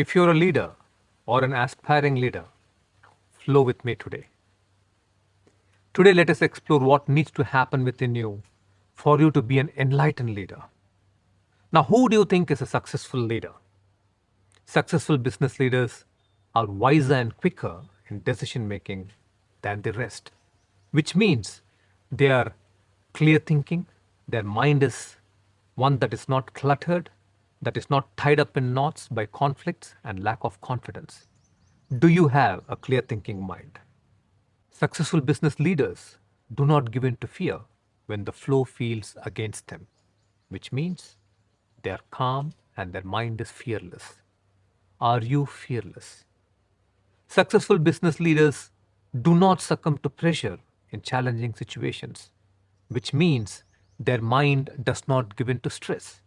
If you're a leader or an aspiring leader, flow with me today. Today, let us explore what needs to happen within you for you to be an enlightened leader. Now, who do you think is a successful leader? Successful business leaders are wiser and quicker in decision making than the rest, which means they are clear thinking, their mind is one that is not cluttered, that is not tied up in knots by conflicts and lack of confidence. Do you have a clear thinking mind? Successful business leaders do not give in to fear when the flow feels against them, which means they are calm and their mind is fearless. Are you fearless? Successful business leaders do not succumb to pressure in challenging situations, which means their mind does not give in to stress.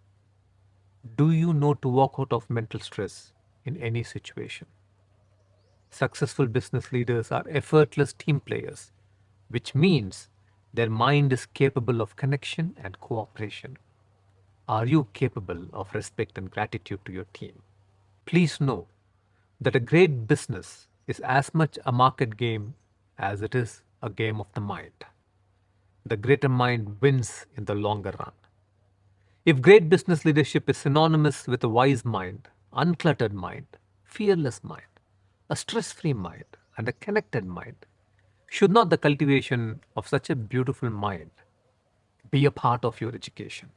Do you know to walk out of mental stress in any situation? Successful business leaders are effortless team players, which means their mind is capable of connection and cooperation. Are you capable of respect and gratitude to your team? Please know that a great business is as much a market game as it is a game of the mind. The greater mind wins in the longer run. If great business leadership is synonymous with a wise mind, uncluttered mind, fearless mind, a stress-free mind, and a connected mind, should not the cultivation of such a beautiful mind be a part of your education?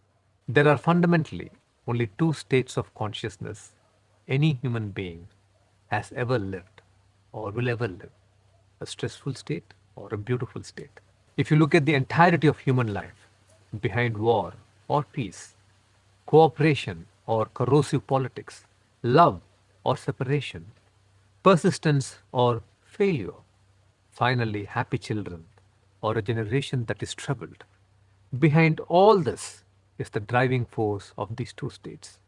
There are fundamentally only two states of consciousness any human being has ever lived or will ever live, a stressful state or a beautiful state. If you look at the entirety of human life, behind war or peace, cooperation or corrosive politics, love or separation, persistence or failure, finally happy children or a generation that is troubled, behind all this is the driving force of these two states.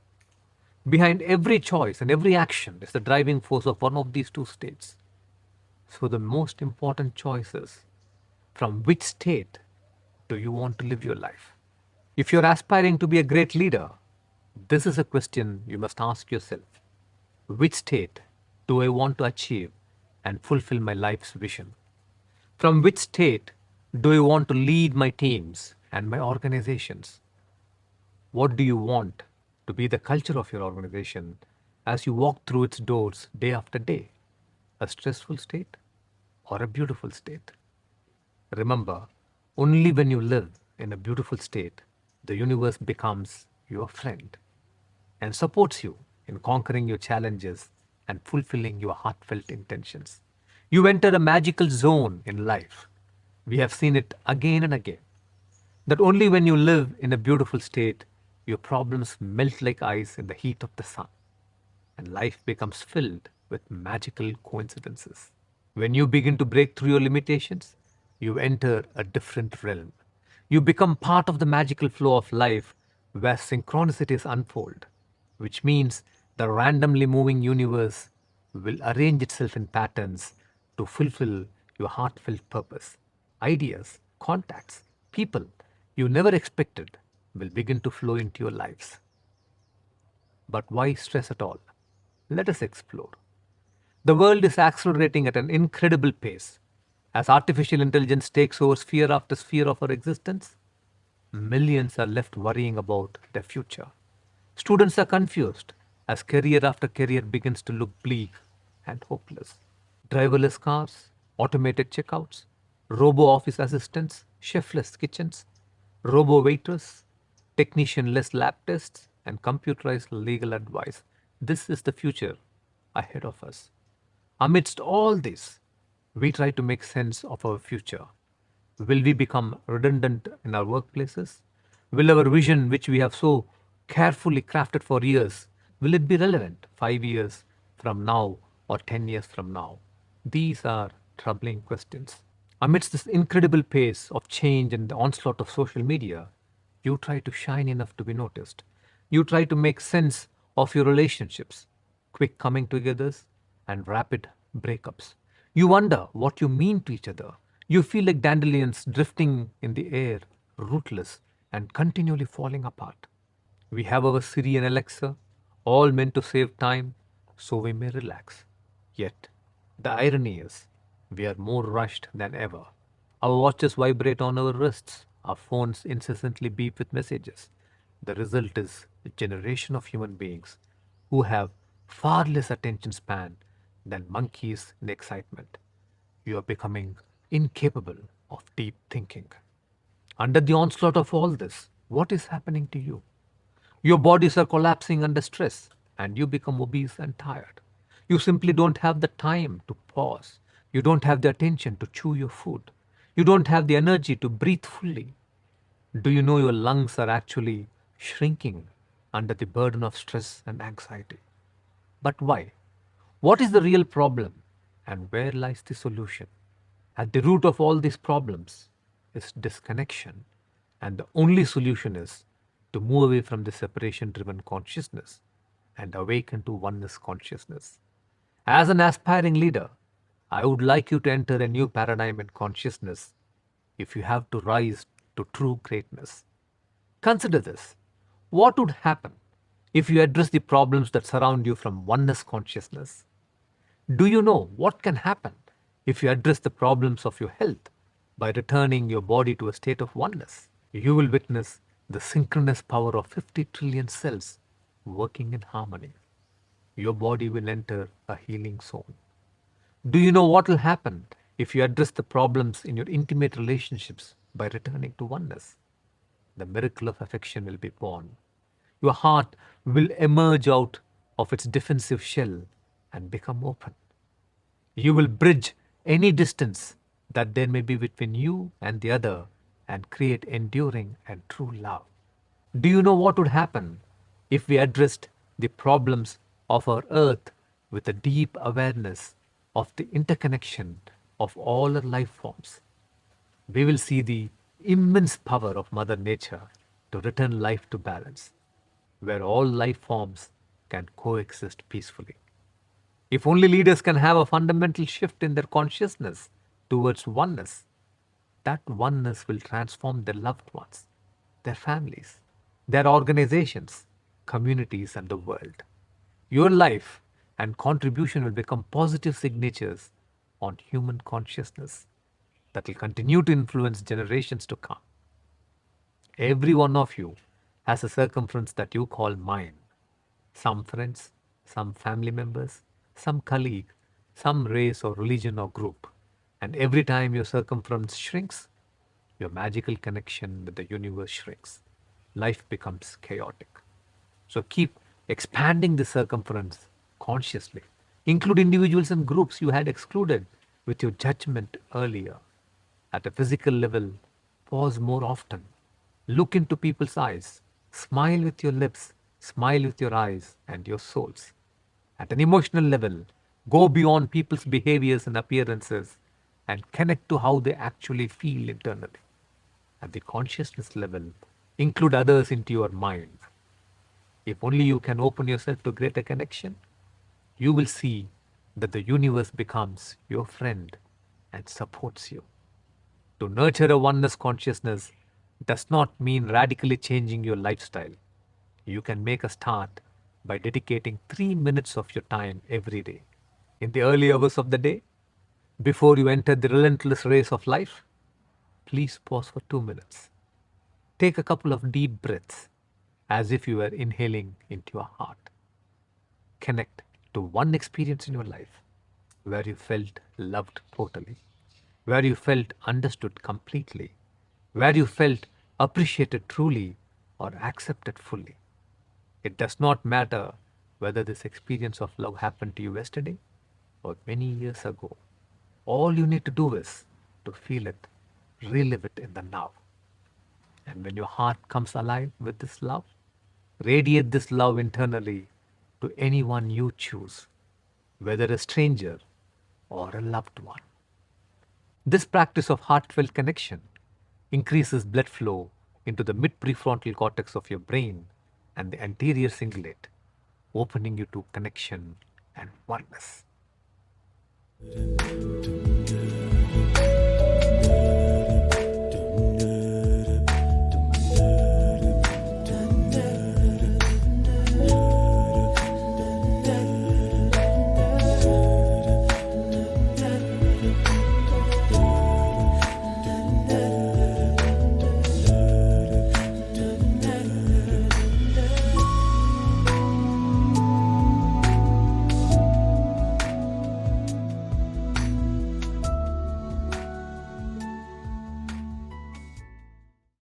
Behind every choice and every action is the driving force of one of these two states. So the most important choice is, from which state do you want to live your life? If you're aspiring to be a great leader, this is a question you must ask yourself. Which state do I want to achieve and fulfill my life's vision? From which state do I want to lead my teams and my organizations? What do you want to be the culture of your organization as you walk through its doors day after day? A stressful state or a beautiful state? Remember, only when you live in a beautiful state, the universe becomes your friend and supports you in conquering your challenges and fulfilling your heartfelt intentions. You enter a magical zone in life. We have seen it again and again. That only when you live in a beautiful state, your problems melt like ice in the heat of the sun, and life becomes filled with magical coincidences. When you begin to break through your limitations, you enter a different realm. You become part of the magical flow of life where synchronicities unfold, which means the randomly moving universe will arrange itself in patterns to fulfill your heartfelt purpose. Ideas, contacts, people you never expected will begin to flow into your lives. But why stress at all? Let us explore. The world is accelerating at an incredible pace. As artificial intelligence takes over sphere after sphere of our existence, millions are left worrying about their future. Students are confused as career after career begins to look bleak and hopeless. Driverless cars, automated checkouts, robo-office assistants, chefless kitchens, robo-waiters, technician-less lab tests, and computerized legal advice. This is the future ahead of us. Amidst all this, we try to make sense of our future. Will we become redundant in our workplaces? Will our vision, which we have so carefully crafted for years, will it be relevant 5 years from now or 10 years from now? These are troubling questions. Amidst this incredible pace of change and the onslaught of social media, you try to shine enough to be noticed. You try to make sense of your relationships, quick coming togethers and rapid breakups. You wonder what you mean to each other. You feel like dandelions drifting in the air, rootless and continually falling apart. We have our Siri and Alexa, all meant to save time, so we may relax. Yet, the irony is, we are more rushed than ever. Our watches vibrate on our wrists, our phones incessantly beep with messages. The result is a generation of human beings who have far less attention span than monkeys in excitement. You are becoming incapable of deep thinking. Under the onslaught of all this, what is happening to you? Your bodies are collapsing under stress and you become obese and tired. You simply don't have the time to pause. You don't have the attention to chew your food. You don't have the energy to breathe fully. Do you know your lungs are actually shrinking under the burden of stress and anxiety? But why? What is the real problem and where lies the solution? At the root of all these problems is disconnection, and the only solution is to move away from the separation driven consciousness and awaken to oneness consciousness. As an aspiring leader, I would like you to enter a new paradigm in consciousness if you have to rise to true greatness. Consider this. What would happen if you address the problems that surround you from oneness consciousness? Do you know what can happen if you address the problems of your health by returning your body to a state of oneness? You will witness the synchronous power of 50 trillion cells working in harmony. Your body will enter a healing zone. Do you know what will happen if you address the problems in your intimate relationships by returning to oneness? The miracle of affection will be born. Your heart will emerge out of its defensive shell and become open. You will bridge any distance that there may be between you and the other and create enduring and true love. Do you know what would happen if we addressed the problems of our earth with a deep awareness of the interconnection of all our life forms? We will see the immense power of Mother Nature to return life to balance, where all life forms can coexist peacefully. If only leaders can have a fundamental shift in their consciousness towards oneness, that oneness will transform their loved ones, their families, their organizations, communities, and the world. Your life and contribution will become positive signatures on human consciousness that will continue to influence generations to come. Every one of you has a circumference that you call mine. Some friends, some family members, some colleague, some race or religion or group. And every time your circumference shrinks, your magical connection with the universe shrinks. Life becomes chaotic. So keep expanding the circumference consciously. Include individuals and groups you had excluded with your judgment earlier. At a physical level, pause more often. Look into people's eyes. Smile with your lips, smile with your eyes and your souls. At an emotional level, go beyond people's behaviors and appearances and connect to how they actually feel internally. At the consciousness level, include others into your mind. If only you can open yourself to greater connection, you will see that the universe becomes your friend and supports you. To nurture a oneness consciousness does not mean radically changing your lifestyle. You can make a start by dedicating 3 minutes of your time every day. In the early hours of the day, before you enter the relentless race of life, please pause for 2 minutes. Take a couple of deep breaths as if you were inhaling into your heart. Connect to one experience in your life where you felt loved totally, where you felt understood completely, where you felt appreciated truly or accepted fully. It does not matter whether this experience of love happened to you yesterday or many years ago. All you need to do is to feel it, relive it in the now. And when your heart comes alive with this love, radiate this love internally to anyone you choose, whether a stranger or a loved one. This practice of heartfelt connection increases blood flow into the mid-prefrontal cortex of your brain and the anterior cingulate, opening you to connection and oneness.